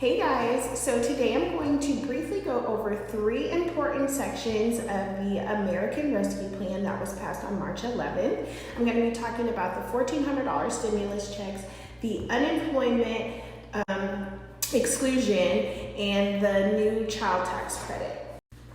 Hey guys, so today I'm going to briefly go over 3 important sections of the American Rescue Plan that was passed on March 11th. I'm going to be talking about the $1,400 stimulus checks, the unemployment exclusion, and the new child tax credit.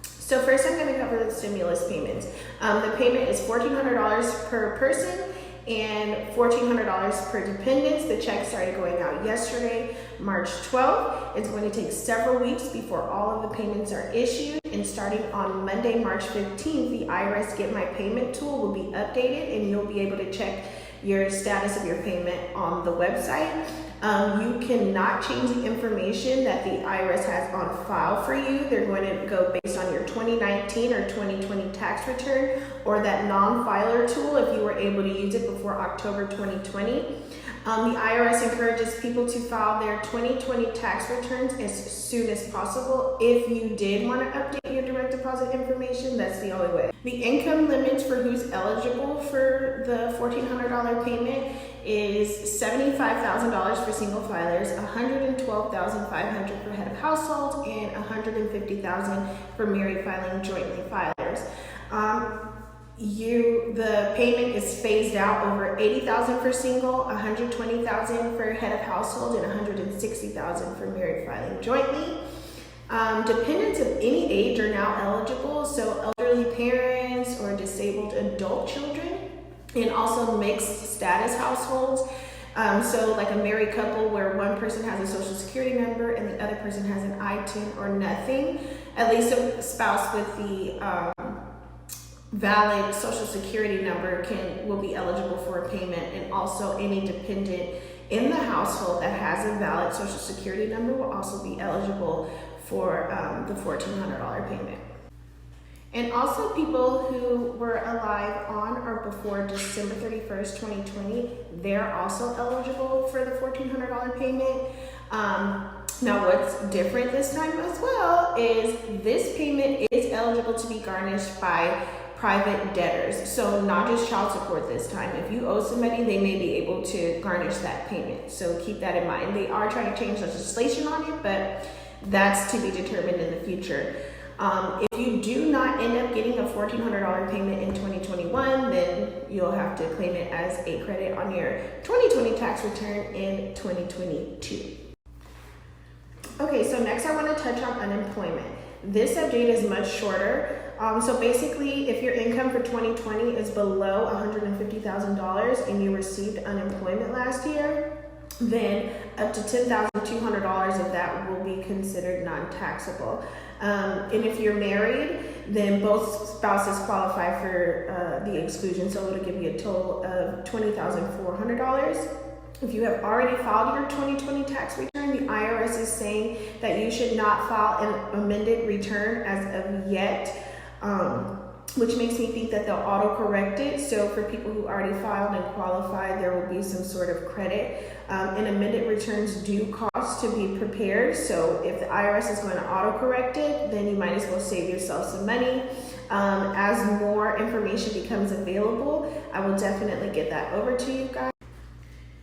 So first I'm going to cover the stimulus payments. The payment is $1,400 per person and $1,400 per dependent. The check started going out yesterday, March 12th. It's going to take several weeks before all of the payments are issued, and starting on Monday, March 15th, the IRS Get My Payment tool will be updated and you'll be able to check your status of your payment on the website. You cannot change the information that the IRS has on file for you. They're going to go based on your 2019 or 2020 tax return or that non-filer tool if you were able to use it before October 2020. The IRS encourages people to file their 2020 tax returns as soon as possible. If you did want to update your direct deposit information, that's the only way. The income limits for who's eligible for the $1,400 payment is $75,000 for single filers, $112,500 for head of household, and $150,000 for married filing jointly filers. The payment is phased out over $80,000 for single, $120,000 for head of household, and $160,000 for married filing jointly. Dependents of any age are now eligible, so elderly parents or disabled adult children, and also mixed status households. So like a married couple where one person has a social security number and the other person has an ITIN or nothing, at least a spouse with the valid social security number will be eligible for a payment, and also any dependent in the household that has a valid social security number will also be eligible for the $1,400 payment. And also people who were alive on or before December 31st, 2020, they're also eligible for the $1,400 payment. Now what's different this time as well is this payment is eligible to be garnished by private debtors. So not just child support this time. If you owe somebody, they may be able to garnish that payment. So keep that in mind. They are trying to change legislation on it, but that's to be determined in the future. If you do not end up getting a $1,400 payment in 2021, then you'll have to claim it as a credit on your 2020 tax return in 2022. Okay, so next I want to touch on unemployment. This update is much shorter. So basically, if your income for 2020 is below $150,000 and you received unemployment last year, then up to $10,200 of that will be considered non-taxable. And if you're married, then both spouses qualify for the exclusion, so it'll give you a total of $20,400. If you have already filed your 2020 tax return, the IRS is saying that you should not file an amended return as of yet, which makes me think that they'll auto-correct it. So for people who already filed and qualified, there will be some sort of credit. And amended returns do cost to be prepared. So if the IRS is going to auto-correct it, then you might as well save yourself some money. As more information becomes available, I will definitely get that over to you guys.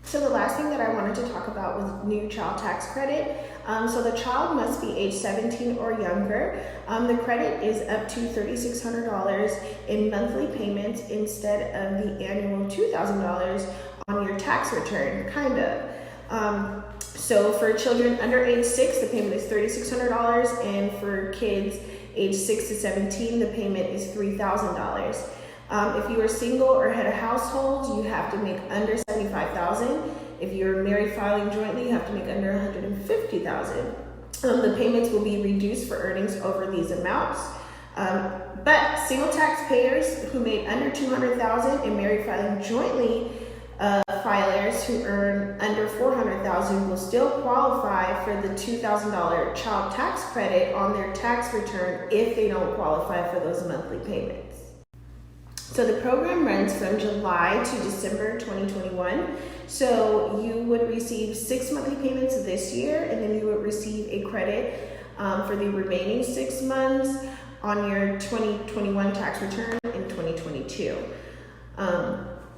So the last thing that I wanted to talk about was new child tax credit. So the child must be age 17 or younger. The credit is up to $3,600 in monthly payments instead of the annual $2,000 on your tax return, kind of. So for children under age 6, the payment is $3,600, and for kids age 6 to 17, the payment is $3,000. If you are single or head of household, you have to make under $75,000. If you're married filing jointly, you have to make under $150,000. The payments will be reduced for earnings over these amounts. But single taxpayers who made under $200,000 and married filing jointly filers who earn under $400,000 will still qualify for the $2,000 child tax credit on their tax return if they don't qualify for those monthly payments. So the program runs from July to December 2021. So you would receive 6 monthly payments this year, and then you would receive a credit for the remaining 6 months on your 2021 tax return in 2022.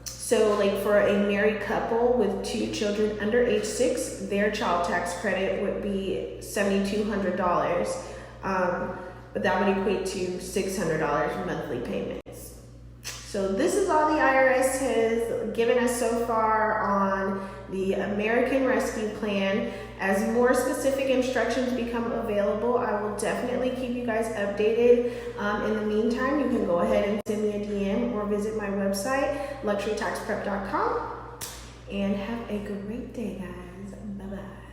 So like for a married couple with 2 children under age 6, their child tax credit would be $7,200. But that would equate to $600 monthly payments. So this is all the IRS has given us so far on the American Rescue Plan. As more specific instructions become available, I will definitely keep you guys updated. In the meantime, you can go ahead and send me a DM or visit my website, luxurytaxprep.com. And have a great day, guys. Bye-bye.